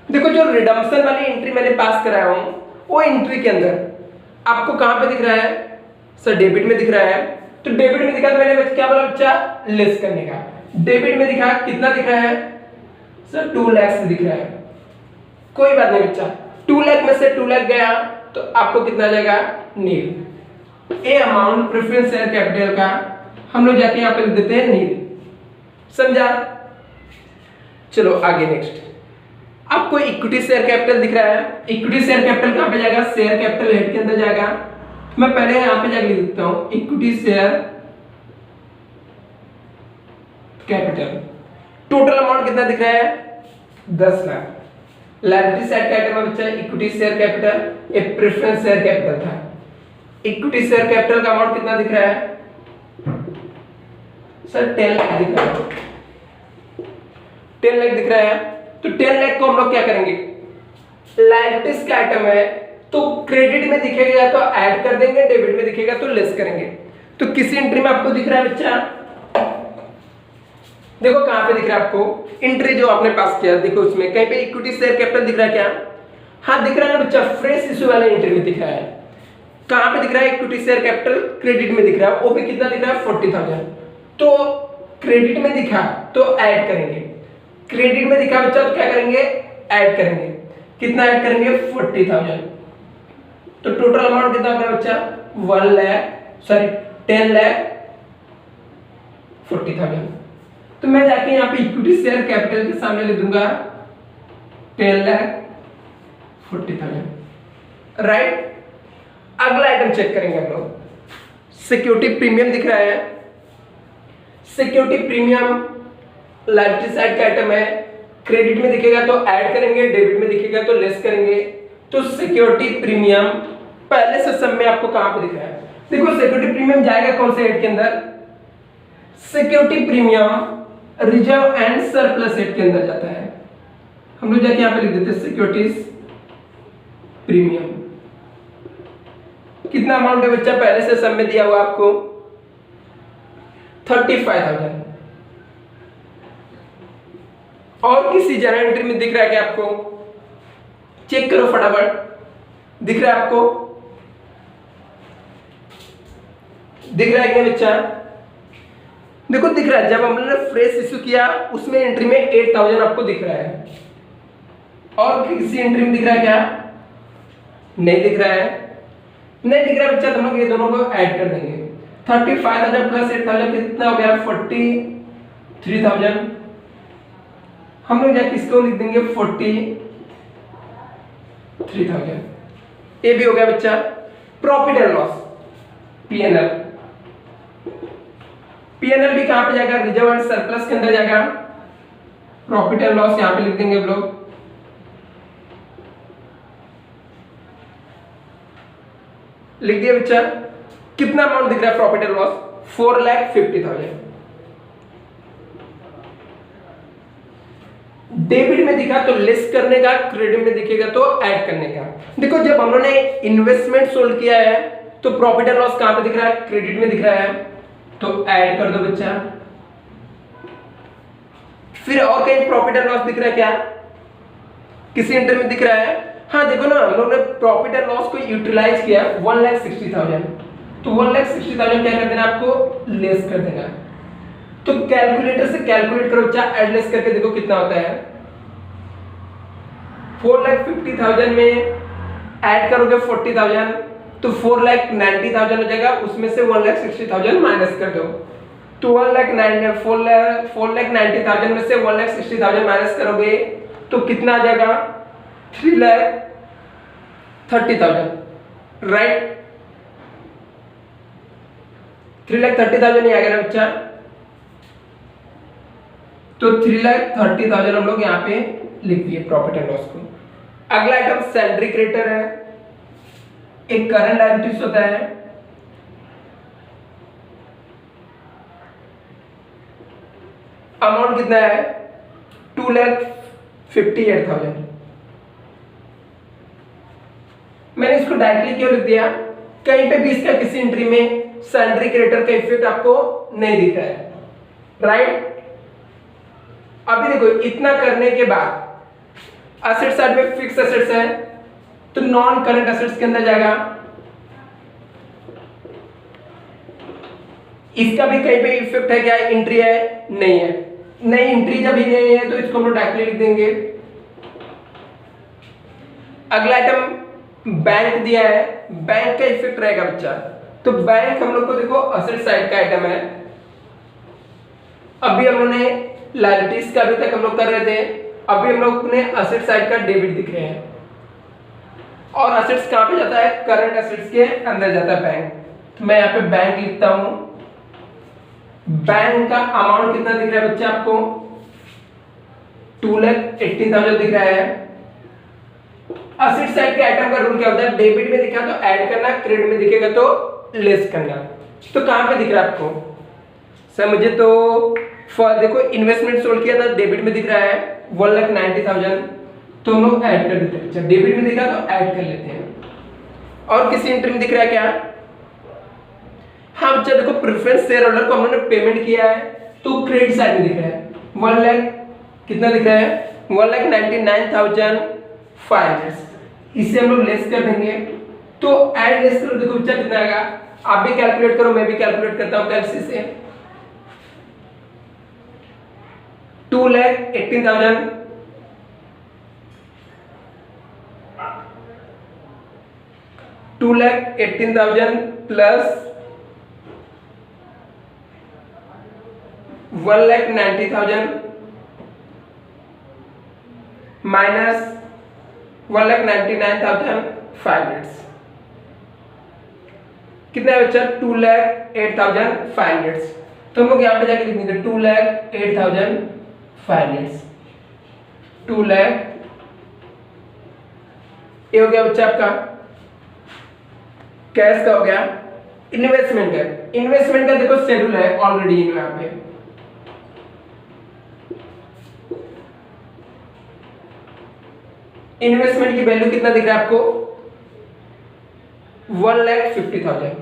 [SPEAKER 1] देखो जो रिडम्पशन वाली एंट्री मैंने पास कराया हूं, वो एंट्री के अंदर आपको कहां पे दिख रहा है सर, डेबिट में दिख रहा है। तो डेबिट में दिखा तो मैंने क्या बोला बच्चा, लेस करने का। डेबिट में दिखा, कितना दिख रहा है सर, 2 लाख दिख रहा है। कोई बात नहीं बच्चा, 2 लाख में से 2 लाख गया तो आपको कितना जाएगा, नील। ए अमाउंट प्रेफरेंस शेयर कैपिटल का हम लोग जाके यहां पे लिख देते हैं नील, समझा। चलो आगे नेक्स्ट, आपको इक्विटी शेयर कैपिटल दिख रहा है। इक्विटी शेयर कैपिटल कहां पे जाएगा, शेयर कैपिटल हेड के अंदर जाएगा। मैं पहले यहां पे जाके लिख देता हूं equity share capital. Total amount कितना दिख रहा है, 10 लाख। लायबिलिटी साइड का आइटम है बच्चा इक्विटी शेयर कैपिटल, एक प्रेफरेंस शेयर कैपिटल था। इक्विटी शेयर कैपिटल का अमाउंट कितना दिख रहा है सर, 10 लाख दिख रहा है। 10 लाख दिख रहा है। तो 10 लाख को हम लोग क्या करेंगे, लायबिलिटीज का आइटम है तो क्रेडिट में दिखेगा तो ऐड कर देंगे, डेबिट में दिखेगा तो लेस करेंगे। तो किसी एंट्री में आपको दिख रहा है बच्चा, देखो कहां पे दिख रहा है आपको, एंट्री जो आपने पास किया देखो उसमें कहीं पे इक्विटी शेयर कैपिटल दिख रहा है क्या? हाँ दिख रहा है ना बच्चा, फ्रेश इशू वाले एंट्री में दिख रहा है। कहां पे दिख रहा है? इक्विटी शेयर कैपिटल क्रेडिट में दिख रहा है, वो भी कितना दिख रहा है? 40,000। तो क्रेडिट में दिखा तो ऐड करेंगे, क्रेडिट में दिखा बच्चा तो क्या करेंगे? ऐड करेंगे। कितना ऐड करेंगे? 40,000। तो टोटल अमाउंट कितना होगा बच्चा? 10,40,000। तो मैं जाके यहाँ पे इक्विटी शेयर कैपिटल के सामने लिख दूंगा 10,40,000, राइट। अगला आइटम चेक करेंगे हम लोग, सिक्योरिटी प्रीमियम दिख रहा है। सिक्योरिटी प्रीमियम लायबिलिटी साइड का आइटम है, क्रेडिट में दिखेगा तो ऐड करेंगे, डेबिट में दिखेगा तो लेस करेंगे। तो सिक्योरिटी प्रीमियम पहले से सब में आपको कहां पे दिख रहा है? देखो सिक्योरिटी प्रीमियम जाएगा कौन से हेड के अंदर? Security premium reserve and surplus head के अंदर जाता है। हम लोग जाके यहां पे लिख देते हैं सिक्योरिटीज प्रीमियम। कितना अमाउंट है बच्चा? पहले से सब में दिया हुआ आपको 35,000। और किसी जनरल एंट्री में दिख रहा है क्या आपको? चेक करो फटाफट, दिख रहा है आपको? दिख रहा है क्या बच्चा? देखो दिख रहा है, जब हमने फ्रेश इश्यू किया उसमें एंट्री में 8,000 आपको दिख रहा है। और किसी एंट्री में दिख रहा है क्या? नहीं दिख रहा है, नहीं दिख रहा है बच्चा, तो हम लोग ये दोनों को ऐड कर देंगे। 35,000 प्लस 8,000 कितना हो गया? 43,000। हम लोग जाके इसको लिख देंगे 43,000। ये भी हो गया बच्चा। Profit and loss PNL, PNL भी कहां पे जाएगा? रिजर्व एंड सरप्लस के अंदर जाएगा। प्रॉफिट एंड लॉस यहां पे लिख देंगे हम लोग, लिख दिया बच्चा। कितना अमाउंट दिख रहा है प्रॉफिट एंड लॉस? 4,50,000। डेबिट में दिखा तो लेस करने का, क्रेडिट में दिखेगा तो ऐड करने का। देखो जब हम लोगों ने इन्वेस्टमेंट सोल्व किया है तो प्रॉफिट एंड लॉस कहां पे दिख रहा है? क्रेडिट में दिख रहा है, तो ऐड कर दो बच्चा। फिर और कहीं प्रॉफिट एंड लॉस दिख रहा है क्या? किसी एंट्री में दिख रहा है? हाँ देखो ना, हम लोग ने प्रॉफिट एंड लॉस को यूटिलाइज किया 1,60,000। तो 1,60,000 क्या कर देना आपको? लेस कर देना। तो कैलकुलेटर से कैलकुलेट करो बच्चा, ऐड लेस करके देखो कितना होता है। 4,50,000 में ऐड करोगे 40,000 तो 4,90,000 हो जाएगा, उसमें से 1,60,000 माइनस कर दो। तो 4,90,000 में से 1,60,000 माइनस करोगे तो कितना आ जाएगा? 3,30,000, राइट। 3,30,000 ही आ गया ना बच्चा। तो 3,30,000 हम लोग यहाँ पे लिख दिए प्रॉफिट एंड लॉस को। अगला आइटम सैलरी क्रेडिटर है, एक करंट लायबिलिटीज होता है। अमाउंट कितना है? 2,58,000। मैंने इसको डायरेक्टली क्यों लिख दिया? कहीं पे भी इसका किसी एंट्री में सैलरी क्रेडिटर का इफेक्ट आपको नहीं दिख रहा है, राइट। अभी देखो इतना करने के बाद एसेट साइड में फिक्स एसेट्स है तो नॉन करंट एसेट्स के अंदर जाएगा। इसका भी कहीं पे इफेक्ट है क्या? एंट्री है? नहीं है। नहीं एंट्री जब ही नहीं है तो इसको हम लोग डायरेक्टली लिख देंगे। अगला आइटम बैंक दिया है, बैंक का इफेक्ट रहेगा बच्चा। तो बैंक हम लोग को देखो एसेट साइड का आइटम है। अभी हम लोग ने लायबिलिटीज का अभी तक हम लोग कर रहे थे, अभी हम लोग ने एसेट साइड का डेबिट दिख रहे हैं। और एसेट्स कहां पे जाता है? करंट एसेट्स के अंदर जाता है बैंक। तो मैं यहाँ पे बैंक लिखता हूं। बैंक का अमाउंट कितना दिख रहा है बच्चा आपको? 2,80,000 दिख रहा है। एसेट साइड के आइटम का रूल क्या होता है? डेबिट में दिखा तो ऐड करना, क्रेडिट में दिखेगा तो लेस करना। तो कहां पे दिख रहा है आपको? सर मुझे तो देखो इन्वेस्टमेंट सोल्व किया था, डेबिट में दिख रहा है 1,90,000, तो हम लोग ऐड कर देते हैं। अच्छा डेबिट में दिखा तो ऐड कर लेते हैं। और किसी एंट्री में दिख रहा है क्या? हाँ बच्चा देखो प्रेफरेंस शेयर होल्डर को हम लोगों ने पेमेंट किया है तो क्रेडिट साइड में दिख रहा है 1 लाख, कितना दिख रहा है 1,99,500। इसे हम लोग लेस कर देंगे तो ऐड लेस करो, देखो बच्चा कितना आएगा, आप भी कैलकुलेट करो, मैं भी कैलकुलेट करता हूं कैलसी से। 2,18,000 2,18,000 प्लस 1,90,000 माइनस 1,99,500 कितना है बच्चा 2,08,500। तो हम लोग यहाँ पे जाके लिख देंगे 2,08,500 2 लाख। ये हो गया बच्चा आपका कैश का हो गया। इन्वेस्टमेंट का, इन्वेस्टमेंट का देखो शेड्यूल है ऑलरेडी यहाँ पे। इन्वेस्टमेंट की वैल्यू कितना दिख रहा है आपको 1,50,000।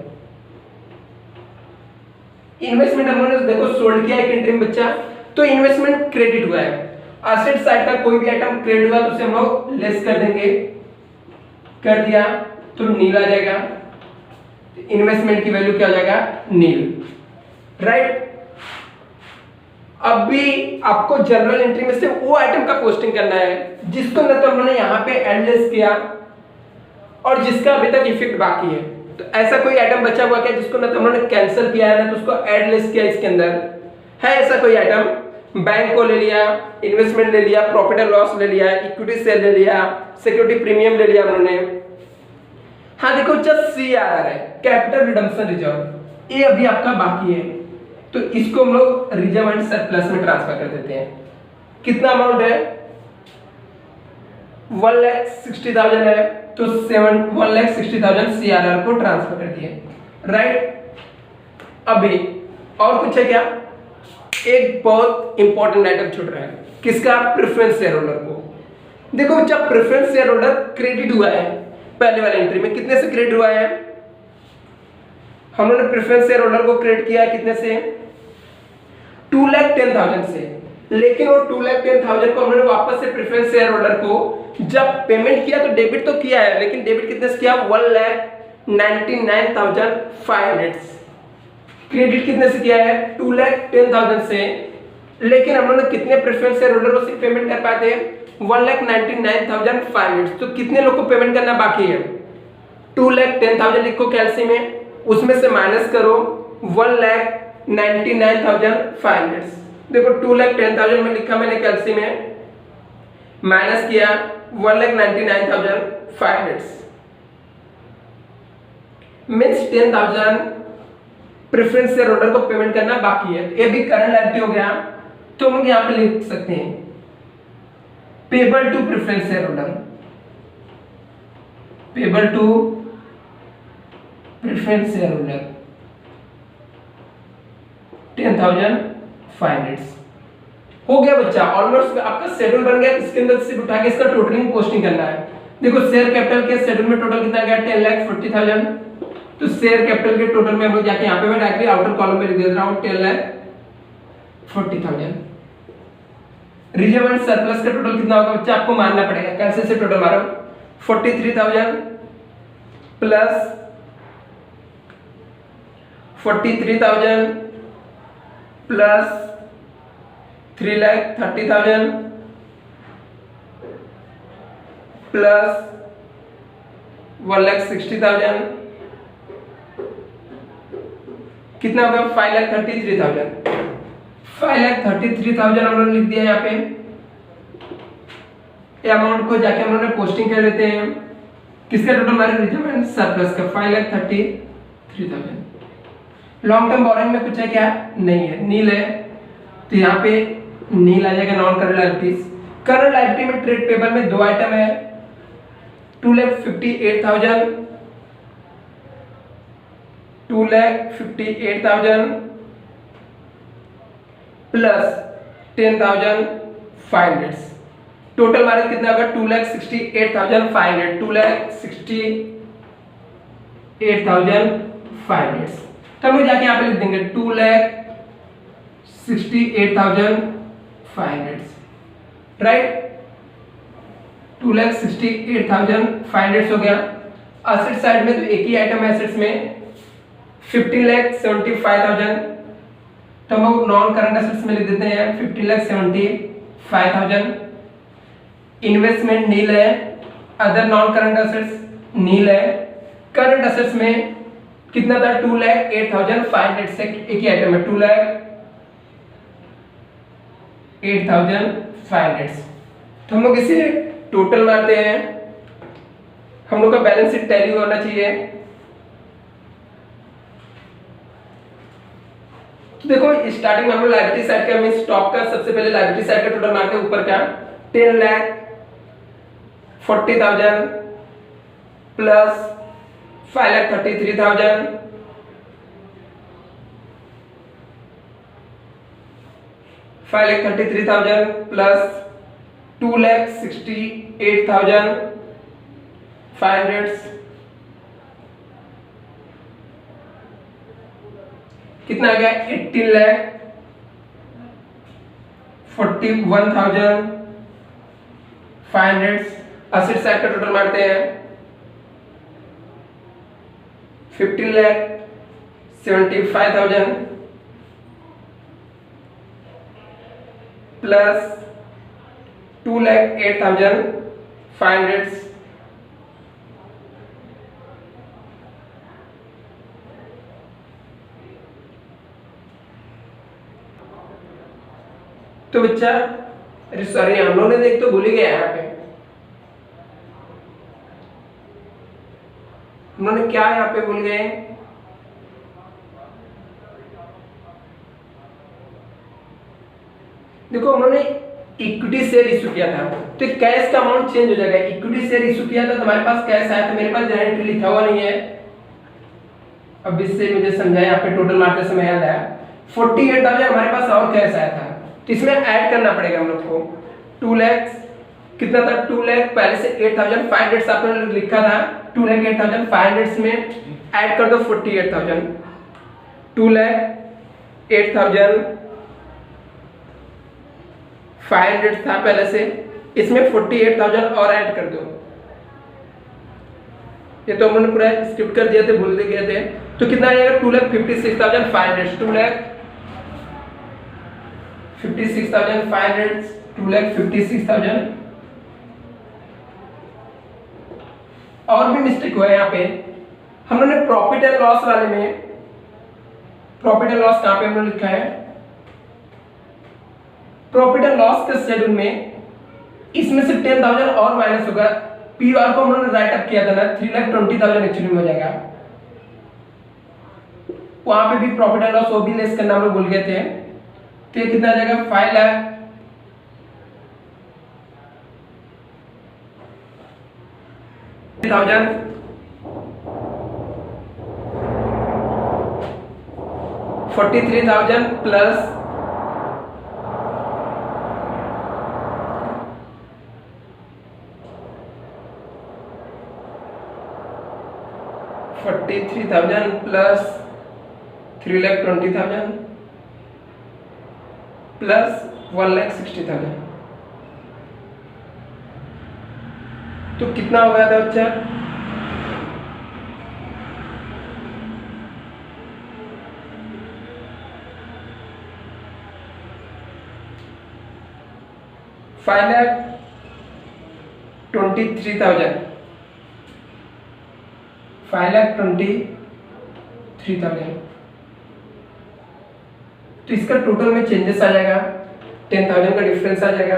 [SPEAKER 1] इन्वेस्टमेंट हमने देखो सोल्ड किया एक एंट्री में बच्चा, तो इन्वेस्टमेंट क्रेडिट हुआ है। एसेट साइड का कोई भी आइटम क्रेडिट हुआ तो उसे हम लोग लेस कर देंगे, कर दिया तो नील आ जाएगा। इन्वेस्टमेंट की वैल्यू क्या हो जाएगा नील, राइट। अब भी आपको जनरल एंट्री में से वो आइटम का पोस्टिंग करना है जिसको न तो हमने यहाँ पे एड लेस किया और जिसका अभी तक इफेक्ट बाकी है। तो ऐसा कोई आइटम बचा हुआ क्या जिसको न तो हमने कैंसिल किया है ना तो उसको ऐड लेस किया इसके अंदर है? ऐसा कोई आइटम? बैंक को ले लिया, इन्वेस्टमेंट ले लिया, प्रॉफिट एंड लॉस ले लिया, इक्विटी सेल ले लिया, सिक्योरिटी प्रीमियम ले लिया उन्होंने। हाँ देखो जस्ट सी आ रहा है कैपिटल रिडम्पशन रिजर्व, ये अभी आपका बाकी है तो इसको हम लोग रिजर्व एंड सरप्लस में ट्रांसफर कर देते हैं। कितना अमाउंट है 1,60,000 है तो 1,60,000 CRR को ट्रांसफर कर दिए, राइट। अभी और कुछ है क्या? एक बहुत इंपॉर्टेंट आइटम छूट रहा है, किसका? प्रेफरेंस शेयर होल्डर को। देखो जब प्रेफरेंस शेयर होल्डर क्रेडिट हुआ है पहले वाले एंट्री में, कितने से क्रेडिट हुआ है? हम लोगों ने प्रेफरेंस शेयर होल्डर को क्रेडिट किया है कितने से 2,10,000 से, लेकिन वो 2,10,000 को हम लोगों ने वापस से प्रेफरेंस शेयर होल्डर को जब पेमेंट किया तो डेबिट तो किया है, लेकिन डेबिट कितने से किया 1,99,500। क्रेडिट कितने से किया है 2,10,000 से, लेकिन हम लोग ने कितने प्रेफरेंस शेयर होल्डर को सिर्फ पेमेंट कर पाते हैं 1,99,500। तो कितने लोग को पेमेंट करना बाकी है 2,10,000 लिखो कैलसी में, उसमें से माइनस करो 1,99,500। देखो 2,10,000 में लिखा मैंने कैलसी में, माइनस किया 1,99,500 मींस 10,000 प्रेफरेंस शेयर होल्डर को पेमेंट करना बाकी है। ये भी करंट लायबिलिटी हो गया तो हम लोग यहां पे लिख सकते हैं payable to preference share holder, payable to preference share holder 10,500 हो गया बच्चा। ऑलमोस्ट आपका शेड्यूल बन गया। इसके अंदर सिर्फ उठा के इसका टोटलिंग पोस्टिंग करना है। देखो शेयर कैपिटल के शेड्यूल में टोटल कितना गया 10,40,000। तो शेयर कैपिटल के टोटल में हम लोग जाके यहाँ पे मैं डायरेक्टली आउटर कॉलम में लिख दे रहा हूँ 10,40,000। रिजर्व एंड सरप्लस का टोटल कितना होगा बच्चा आपको मानना पड़ेगा, कैसे से टोटल मारो 43,000 प्लस 43,000 प्लस 3,30,000 प्लस 1,60,000 कितना होगा 5,33,000। 5,33,000 हम लोग लिख दिया यहाँ पे। ये अमाउंट को जाके हम लोग पोस्टिंग कर देते हैं किसका टोटल हमारे रिजर्व एंड सरप्लस का 5,33,000। लॉन्ग टर्म बोरोइंग में कुछ है क्या? नहीं है, नील है तो यहाँ पे नील आ जाएगा। Non current liabilities, current liability में ट्रेड पेबल में दो आइटम है 2,58,000 प्लस 10,500 टोटल हमारे कितना होगा 2,68,500, 2,68,500। तो हम लोग जाके यहाँ पे लिख देंगे 2,68,500, राइट। 2,68,500 हो गया। एसेट साइड में तो एक ही आइटम है एसेट्स में 15,75,000, तो हम लोग नॉन करंट एसेट्स में लिख देते हैं 15,75,000। इन्वेस्टमेंट नील है, अदर नॉन करंट एसेट्स नील है। करंट एसेट्स में कितना था 2,08,500 से एक ही आइटम है 2,08,500। तो हम लोग इसे टोटल मारते हैं। हम लोग का बैलेंस शीट टैली होना चाहिए। तो देखो स्टार्टिंग में हम लोग लायबिलिटी साइड का मींस स्टॉक का सबसे पहले लायबिलिटी साइड का टोटल मारते हैं। ऊपर का 10,40,000 प्लस 5,33,000 5,33,000 प्लस 2,68,500 कितना आ गया 18,41,500। एसेट साइड का टोटल मारते हैं 15,75,000 प्लस 2,08,500 तो बच्चा अरे सॉरी हम लोग ने देख तो भूल ही गया यहाँ पे। उन्होंने क्या यहाँ पे भूल गए, देखो उन्होंने इक्विटी शेयर इशू किया था तो कैश का अमाउंट चेंज हो जाएगा। इक्विटी शेयर इशू किया था तुम्हारे पास कैश आया था, मेरे पास जनरल लिखा हुआ नहीं है। अब इससे मुझे समझाया यहाँ पे टोटल मारते समय याद आया 48,000 हमारे पास और कैश आया था, तो इसमें ऐड करना पड़ेगा हम लोग को 2 लाख कितना था 2 लाख पहले से 8,500 आपने लिखा था 2,08,500 में ऐड कर दो 48,000। 2,08,500 था पहले से, इसमें 48,000 और ऐड कर दो। ये तो हमने पूरा स्किप कर दिए थे, भूल गए थे। तो कितना आ जाएगा 2,56,500 2,56,500 2,56,000। और भी मिस्टेक हुआ है यहाँ पे, हम लोगों ने प्रॉफिट एंड लॉस वाले में प्रॉफिट एंड लॉस कहां पे हमने लिखा है, प्रॉफिट एंड लॉस के शेड्यूल में इसमें से 10,000 और माइनस होगा। पीआर को हमने राइट अप किया था ना 3,20,000 एक्चुअली में हो जाएगा। वहां पे भी प्रॉफिट एंड लॉस वो भी लेस करना हम लोग भूल गए थे। तो ये कितना आ जाएगा 5,00,000 43,000 प्लस 43,000 प्लस 3,20,000 प्लस 1,60,000। तो कितना हो गया था बच्चा 5,23,000 5,23,000। तो इसका टोटल में चेंजेस आ जाएगा 10,000 का डिफरेंस आ जाएगा।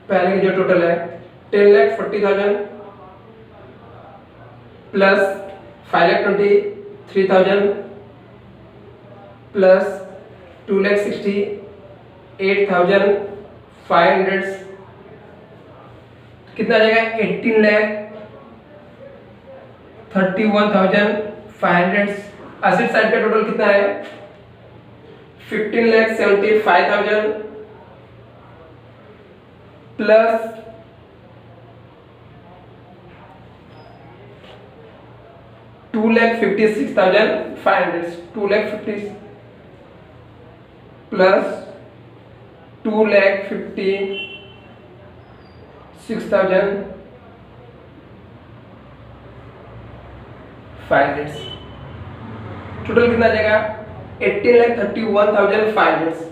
[SPEAKER 1] पहले की जो टोटल है 10,40,000 प्लस 5,23,000 प्लस 2,68,500 कितना आ जाएगा 18,31,500। एसेट साइड का टोटल कितना है 15,75,000 प्लस 2,56,500 2,50 प्लस 2,56,500 टोटल कितना आ जाएगा 18,31,500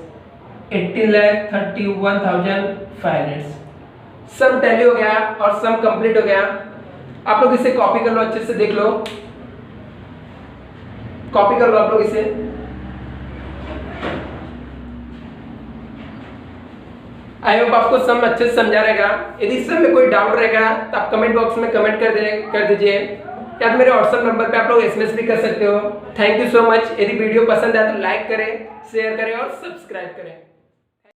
[SPEAKER 1] 18,31,500 सम टैली हो गया और सम कंप्लीट हो गया। आप लोग इसे कॉपी कर लो, अच्छे से देख लो, कॉपी कर लो आप लोग इसे। आई होप आपको सम अच्छे से समझा रहेगा। यदि सम में कोई डाउट रहेगा तो आप कमेंट बॉक्स में कमेंट कर दीजिए या तो मेरे व्हाट्सएप नंबर पे आप लोग एसएमएस भी कर सकते हो। Thank you so much. यदि वीडियो पसंद आए तो लाइक करें, शेयर करें और सब्सक्राइब करें।